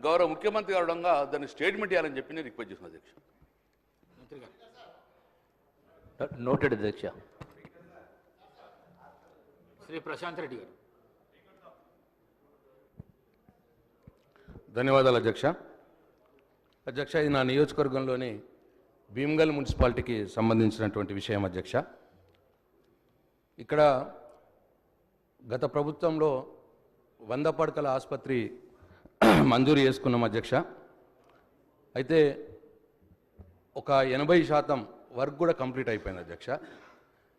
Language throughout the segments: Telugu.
గౌరవ ముఖ్యమంత్రి గారు దాన్ని స్టేట్మెంట్ ఇవ్వాలని చెప్పి నేను రిక్వెస్ట్ చేసిన అధ్యక్ష. నోటెడ్ అధ్యక్ష. శ్రీ ప్రశాంత్ రెడ్డి గారు. ధన్యవాదాలు అధ్యక్ష. అధ్యక్ష, ఇది నా నియోజకవర్గంలోని భీమ్గల్ మున్సిపాలిటీకి సంబంధించినటువంటి విషయం అధ్యక్ష. ఇక్కడ గత ప్రభుత్వంలో 100 పడకల ఆసుపత్రి మంజూరు చేసుకున్నాం అధ్యక్ష. అయితే ఒక 80% వర్క్ కూడా కంప్లీట్ అయిపోయింది అధ్యక్ష.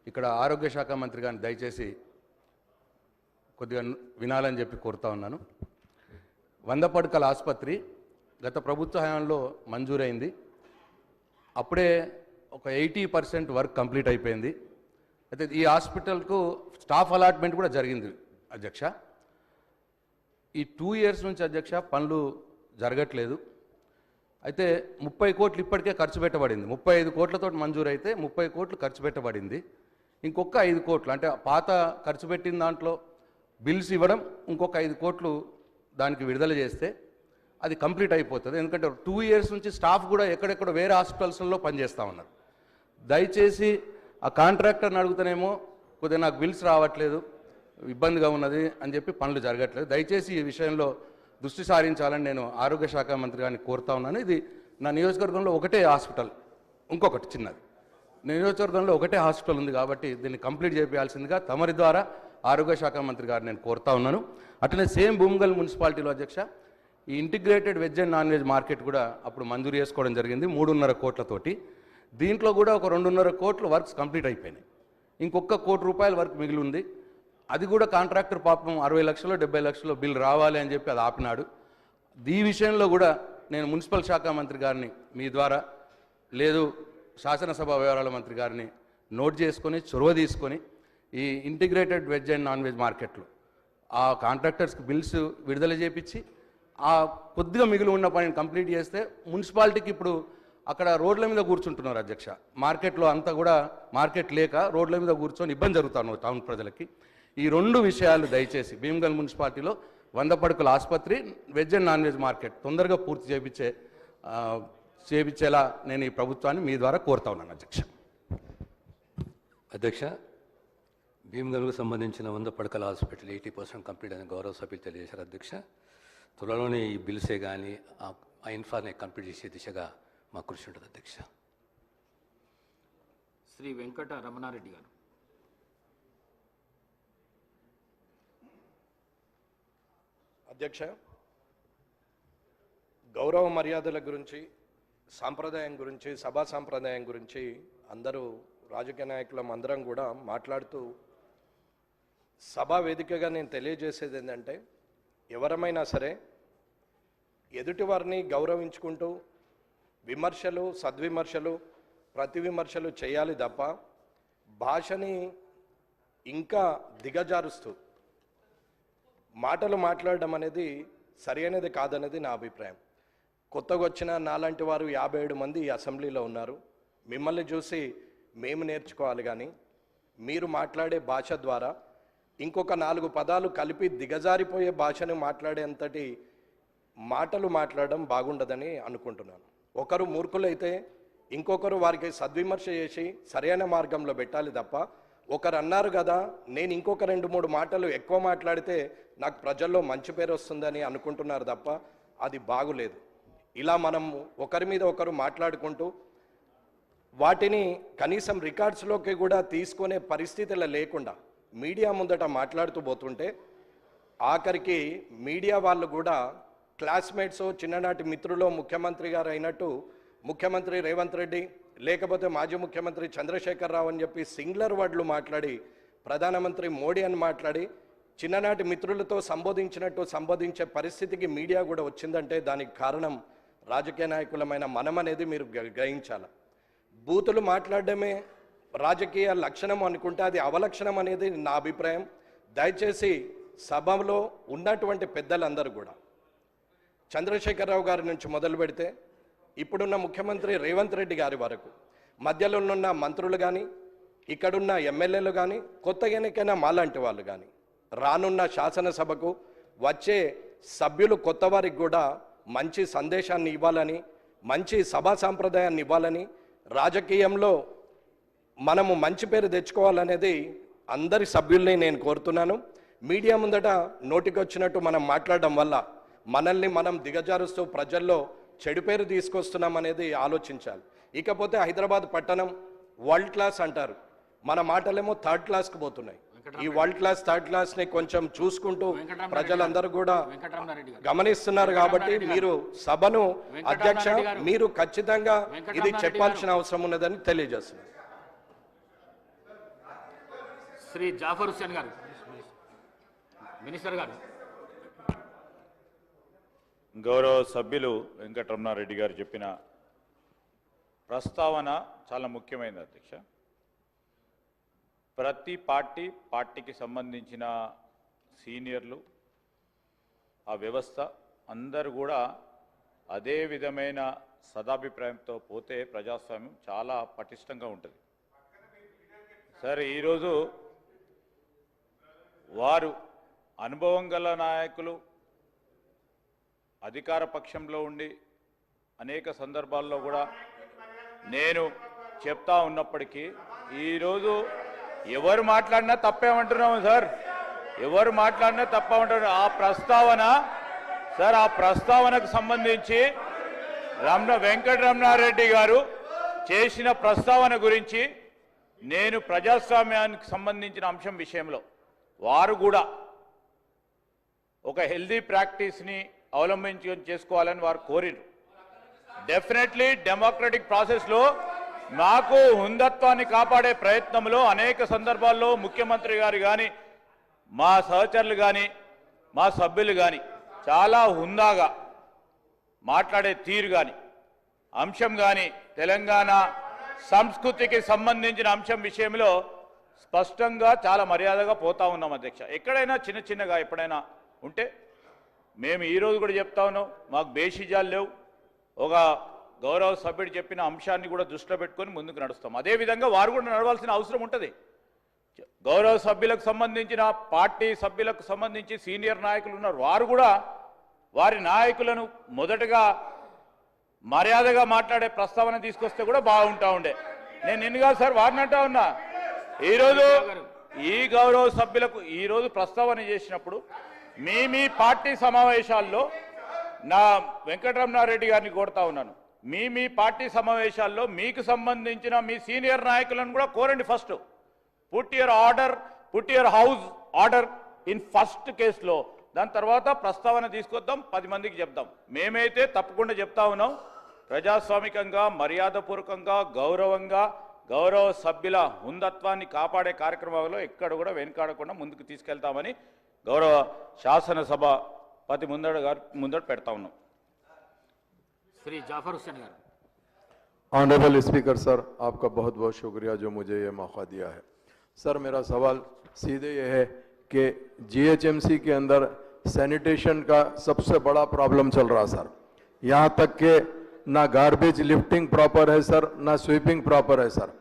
ఇక్కడ ఆరోగ్య శాఖ మంత్రి గారిని దయచేసి కొద్దిగా వినాలని చెప్పి కోరుతా ఉన్నాను. 100 పడకల ఆసుపత్రి గత ప్రభుత్వ హయాంలో మంజూరైంది. అప్పుడే ఒక 80% వర్క్ కంప్లీట్ అయిపోయింది. అయితే ఈ హాస్పిటల్కు స్టాఫ్ అలాట్మెంట్ కూడా జరిగింది అధ్యక్ష. ఈ 2 years నుంచి అధ్యక్ష పనులు జరగట్లేదు. అయితే 30 కోట్లు ఇప్పటికే ఖర్చు పెట్టబడింది. 35 కోట్లతో మంజూరు అయితే 30 కోట్లు ఖర్చు పెట్టబడింది. ఇంకొక 5 కోట్లు అంటే పాత ఖర్చు పెట్టిన దాంట్లో బిల్స్ ఇవ్వడం, ఇంకొక 5 కోట్లు దానికి విడుదల చేస్తే అది కంప్లీట్ అయిపోతుంది. ఎందుకంటే 2 years నుంచి స్టాఫ్ కూడా ఎక్కడెక్కడ వేరే హాస్పిటల్స్లో పనిచేస్తూ ఉన్నారు. దయచేసి ఆ కాంట్రాక్టర్ని అడుగుతానేమో కొద్దిగా నాకు బిల్స్ రావట్లేదు, ఇబ్బందిగా ఉన్నది అని చెప్పి పనులు జరగట్లేదు. దయచేసి ఈ విషయంలో దృష్టి సారించాలని నేను ఆరోగ్య శాఖ మంత్రి గారిని కోరుతా ఉన్నాను. ఇది నా నియోజకవర్గంలో ఒకటే హాస్పిటల్, ఇంకొకటి చిన్నది నియోజకవర్గంలో ఒకటే హాస్పిటల్ ఉంది కాబట్టి దీన్ని కంప్లీట్ చేయాల్సిందిగా తమరి ద్వారా ఆరోగ్య శాఖ మంత్రి గారిని నేను కోరుతా ఉన్నాను. అట్లనే సేమ్ భీమ్గల్ మున్సిపాలిటీలో అధ్యక్ష ఈ integrated veg and non veg market కూడా అప్పుడు మంజూరు చేసుకోవడం జరిగింది 3.5 కోట్లతోటి. దీంట్లో కూడా ఒక 2.5 కోట్ల వర్క్స్ కంప్లీట్ అయిపోయినాయి. ఇంకొక ₹1 కోటి వర్క్ మిగిలి ఉంది. అది కూడా కాంట్రాక్టర్ పాపం 60 లక్షలు 70 లక్షలు బిల్ రావాలి అని చెప్పి అది ఆపినాడు. ఈ విషయంలో కూడా నేను మున్సిపల్ శాఖ మంత్రి గారిని మీ ద్వారా లేదు శాసనసభ వ్యవహారాల మంత్రి గారిని నోట్ చేసుకొని చొరవ తీసుకొని ఈ integrated veg and non veg మార్కెట్లో ఆ కాంట్రాక్టర్స్కి బిల్స్ విడుదల చేపించి ఆ కొద్దిగా మిగిలి ఉన్న పనిని కంప్లీట్ చేస్తే మున్సిపాలిటీకి ఇప్పుడు అక్కడ రోడ్ల మీద కూర్చుంటున్నారు అధ్యక్ష. మార్కెట్లో అంతా కూడా మార్కెట్ లేక రోడ్ల మీద కూర్చొని ఇబ్బంది జరుగుతున్నారు టౌన్ ప్రజలకి. ఈ 2 విషయాలు దయచేసి భీమ్గల్ మున్సిపాలిటీలో 100 పడకల ఆసుపత్రి, veg and non veg market తొందరగా పూర్తి చేయించేలా నేను ఈ ప్రభుత్వాన్ని మీ ద్వారా కోరుతా ఉన్నాను అధ్యక్ష. అధ్యక్ష, భీమ్గల్కు సంబంధించిన 100 పడకల హాస్పిటల్ 80% కంప్లీట్ అని గౌరవ సభ్యులు తెలియజేశారు అధ్యక్ష. త్వరలోనే ఈ బిల్సే కానీ ఆ ఇన్ఫార్నే కంప్లీట్ చేసే దిశగా మా కృషి ఉంటుంది అధ్యక్ష. శ్రీ వెంకట రమణారెడ్డి గారు. అధ్యక్ష, గౌరవ మర్యాదల గురించి, సాంప్రదాయం గురించి, సభా సాంప్రదాయం గురించి అందరూ రాజకీయ నాయకులం అందరం కూడా మాట్లాడుతూ సభా వేదికగా నేను తెలియజేసేది ఏంటంటే ఎవరమైనా సరే ఎదుటి వారిని గౌరవించుకుంటూ విమర్శలు, సద్విమర్శలు, ప్రతి విమర్శలు చేయాలి తప్ప భాషని ఇంకా దిగజారుస్తూ మాటలు మాట్లాడడం అనేది సరైనది కాదనేది నా అభిప్రాయం. కొత్తగా వచ్చిన నాలాంటి వారు 57 మంది ఈ అసెంబ్లీలో ఉన్నారు. మిమ్మల్ని చూసి మేము నేర్చుకోవాలి కానీ మీరు మాట్లాడే భాష ద్వారా ఇంకొక 4 పదాలు కలిపి దిగజారిపోయే భాషను మాట్లాడేంతటి మాటలు మాట్లాడడం బాగుండదని అనుకుంటున్నాను. ఒకరు మూర్ఖులైతే ఇంకొకరు వారికి సద్విమర్శ చేసి సరైన మార్గంలో పెట్టాలి తప్ప ఒకరు అన్నారు కదా నేను ఇంకొక 2-3 మాటలు ఎక్కువ మాట్లాడితే నాకు ప్రజల్లో మంచి పేరు వస్తుందని అనుకుంటున్నారు తప్ప అది బాగులేదు. ఇలా మనం ఒకరి మీద ఒకరు మాట్లాడుకుంటూ వాటిని కనీసం రికార్డ్స్లోకి కూడా తీసుకునే పరిస్థితులు లేకుండా మీడియా ముందట మాట్లాడుతూ పోతుంటే ఆఖరికి మీడియా వాళ్ళు కూడా క్లాస్మేట్స్, చిన్ననాటి మిత్రులు ముఖ్యమంత్రి గారు అయినట్టు ముఖ్యమంత్రి రేవంత్ రెడ్డి లేకపోతే మాజీ ముఖ్యమంత్రి చంద్రశేఖరరావు అని చెప్పి సింగులర్ వర్డ్లు మాట్లాడి ప్రధానమంత్రి మోడీ అని మాట్లాడి చిన్ననాటి మిత్రులతో సంబోధించే పరిస్థితికి మీడియా కూడా వచ్చిందంటే దానికి కారణం రాజకీయ నాయకులమైన మనం అనేది మీరు గ్రహించాలి. బూతులు మాట్లాడడమే రాజకీయ లక్షణం అనుకుంటే అది అవలక్షణం అనేది నా అభిప్రాయం. దయచేసి సభలో ఉన్నటువంటి పెద్దలందరూ కూడా చంద్రశేఖరరావు గారి నుంచి మొదలు పెడితే ఇప్పుడున్న ముఖ్యమంత్రి రేవంత్ రెడ్డి గారి వరకు మధ్యలో ఉన్న మంత్రులు కానీ ఇక్కడున్న ఎమ్మెల్యేలు కానీ కొత్తగా ఎన్నికైన మాలాంటి వాళ్ళు కానీ రానున్న శాసనసభకు వచ్చే సభ్యులు కొత్త వారికి కూడా మంచి సందేశాన్ని ఇవ్వాలని, మంచి సభా సాంప్రదాయాన్ని ఇవ్వాలని, రాజకీయంలో మనము మంచి పేరు తెచ్చుకోవాలనేది అందరి సభ్యుల్ని నేను కోరుతున్నాను. మీడియా ముందట నోటికొచ్చినట్టు మనం మాట్లాడడం వల్ల మనల్ని మనం దిగజారుస్తూ ప్రజల్లో చెడు పేరు తీసుకొస్తున్నాం అనేది ఆలోచించాలి. ఇకపోతే హైదరాబాద్ పట్టణం వరల్డ్ క్లాస్ అంటారు, మన మాటలేమో థర్డ్ క్లాస్కి పోతున్నాయి. ఈ వరల్డ్ క్లాస్ థర్డ్ క్లాస్ని కొంచెం చూసుకుంటూ ప్రజలందరూ కూడా వెంకటరమణారెడ్డి గారు, గమనిస్తున్నారు. కాబట్టి మీరు సభను అధ్యక్ష మీరు ఖచ్చితంగా ఇది వెంకటరమణారెడ్డి చెప్పాల్సిన అవసరం ఉన్నదని తెలియజేస్తున్నారు. శ్రీ జాఫర్ హుస్సేన్ గారు, మినిస్టర్ గారు. గౌరవ సభ్యులు వెంకటరమణారెడ్డి గారు చెప్పిన ప్రస్తావన చాలా ముఖ్యమైనది అధ్యక్ష. ప్రతి పార్టీకి సంబంధించిన సీనియర్లు, ఆ వ్యవస్థ అందరూ కూడా అదే విధమైన సదాభిప్రాయంతో పోతే ప్రజాస్వామ్యం చాలా పటిష్టంగా ఉంటుంది. సరే, ఈరోజు వారు అనుభవం గల నాయకులు అధికార పక్షంలో ఉండి అనేక సందర్భాల్లో కూడా నేను చెప్తా ఉన్నప్పటికీ ఈరోజు ఎవరు మాట్లాడినా తప్పేమంటున్నాము సార్, ఎవరు మాట్లాడినా తప్పేమంటున్నారు. ఆ ప్రస్తావన సార్, ఆ ప్రస్తావనకు సంబంధించి వెంకటరమణారెడ్డి గారు చేసిన ప్రస్తావన గురించి నేను ప్రజాస్వామ్యానికి సంబంధించిన అంశం విషయంలో వారు కూడా ఒక హెల్దీ ప్రాక్టీస్ని చేసుకోవాలని వారు కోరిరు. డెఫినెట్లీ డెమోక్రటిక్ ప్రాసెస్లో నాకు హుందత్వాన్ని కాపాడే ప్రయత్నంలో అనేక సందర్భాల్లో ముఖ్యమంత్రి గారు కానీ, మా సహచరులు కానీ, మా సభ్యులు కానీ చాలా హుందాగా మాట్లాడే తీరు కానీ, అంశం కానీ, తెలంగాణ సంస్కృతికి సంబంధించిన అంశం విషయంలో స్పష్టంగా చాలా మర్యాదగా పోతా ఉన్నాం అధ్యక్ష. ఎక్కడైనా చిన్నగా ఎప్పుడైనా ఉంటే మేము ఈరోజు కూడా చెప్తా ఉన్నాం, మాకు బేషిజాలు లేవు. ఒక గౌరవ సభ్యుడు చెప్పిన అంశాన్ని కూడా దృష్టిలో పెట్టుకొని ముందుకు నడుస్తాం. అదేవిధంగా వారు కూడా నడవాల్సిన అవసరం ఉంటుంది. గౌరవ సభ్యులకు సంబంధించిన పార్టీ సభ్యులకు సంబంధించి సీనియర్ నాయకులు ఉన్నారు, వారు కూడా వారి నాయకులను మొదటగా మర్యాదగా మాట్లాడే ప్రస్తావన తీసుకొస్తే కూడా బాగుంటా ఉండే. నేను ఎన్నిగా సార్ వారిని అంటా ఉన్నా. ఈరోజు ఈ గౌరవ సభ్యులకు ఈరోజు ప్రస్తావన చేసినప్పుడు మీ పార్టీ సమావేశాల్లో నా వెంకటరమణారెడ్డి గారిని కోరుతా ఉన్నాను, మీ పార్టీ సమావేశాల్లో మీకు సంబంధించిన మీ సీనియర్ నాయకులను కూడా కోరండి. First put your house order in first కేసులో, దాని తర్వాత ప్రస్తావన తీసుకొద్దాం, 10 మందికి చెప్దాం. మేమైతే తప్పకుండా చెప్తా ఉన్నాం, ప్రజాస్వామికంగా, మర్యాదపూర్వకంగా, గౌరవంగా గౌరవ సభ్యుల హుందత్వాన్ని కాపాడే కార్యక్రమంలో ఎక్కడ కూడా వెనుకాడకుండా ముందుకు తీసుకెళ్తామని గౌరవ శాసనసభ ముందట పెడతా ఉన్నాం. శ్రీ జాఫర్ హుస్సేన్ గారు. ऑनरेबल स्पीकर सर, आपका बहुत बहुत शुक्रिया जो मुझे ये मौका दिया है। सर, मेरा सवाल सीधे ये है कि जीएचएमसी के अंदर सैनिटेशन का सबसे बड़ा प्रॉब्लम चल रहा सर। यहाँ तक कि ना गार्बेज लिफ्टिंग प्रॉपर है सर, ना स्वीपिंग प्रॉपर है सर।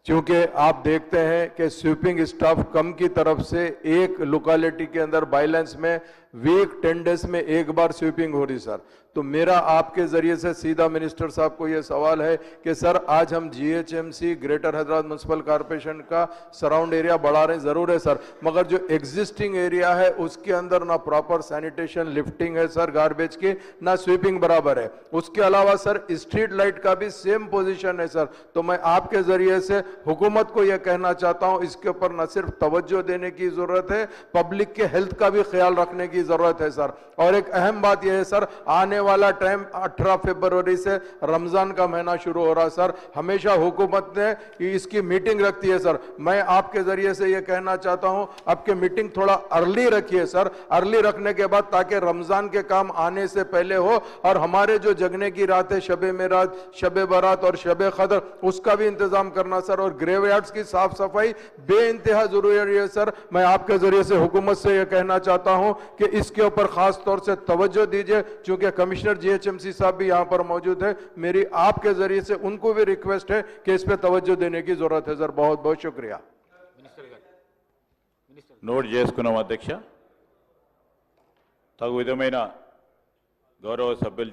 क्योंकि आप देखते हैं कि स्वीपिंग स्टाफ कम की तरफ से एक लोकेलिटी के अंदर बाइलेंस में वीक 10 डेज में एक बार स्वीपिंग हो रही सर। तो मेरा आपके जरिए से सीधा मिनिस्टर साहब को ये सवाल है कि सर, आज हम GHMC greater Hyderabad municipal corporation का सराउंड एरिया बढ़ा रहे हैं, जरूर है सर, मगर जो एग्जिस्टिंग एरिया है उसके अंदर ना प्रॉपर सैनिटेशन लिफ्टिंग है सर, गार्बेज की ना स्वीपिंग बराबर है। उसके अलावा सर स्ट्रीट लाइट का भी सेम पोजीशन है सर। तो मैं आपके जरिए से हुकूमत को यह कहना चाहता हूं, इसके ऊपर न सिर्फ तवज्जो देने की जरूरत है, पब्लिक के हेल्थ का भी ख्याल रखने की जरूरत है सर। और एक अहम बात यह है सर, आने वाला टाइम 18 फरवरी से रमजान का महीना शुरू हो रहा है सर। हमेशा हुकूमत ने इसकी मीटिंग रखती है सर। मैं आपके जरिए से यह कहना चाहता हूं, आपके मीटिंग थोड़ा अर्ली रखिए सर, अर्ली रखने के बाद, ताकि रमजान के काम आने से पहले हो और हमारे जो जगने की रात है, शबे मेराज, शबे बारात और शबे कदर, उसका भी इंतजाम करना सर। और ग्रेवयार्ड्स की साफ सफाई बेइंतहा जरूरी है सर। मैं आपके जरिए से हुकूमत से यह कहना चाहता हूं कि इसके ऊपर खास तौर से तवज्जो दीजिए, क्योंकि कमिश्नर जीएचएमसी साहब भी यहां पर मौजूद है। मेरी आपके जरिए से उनको भी रिक्वेस्ट है कि इस पे तवज्जो देने की जरूरत है सर। बहुत बहुत शुक्रिया। నోట్ చేసుకున్నాం అధ్యక్ష. తగు విధమైన గౌరవ సభ్యులు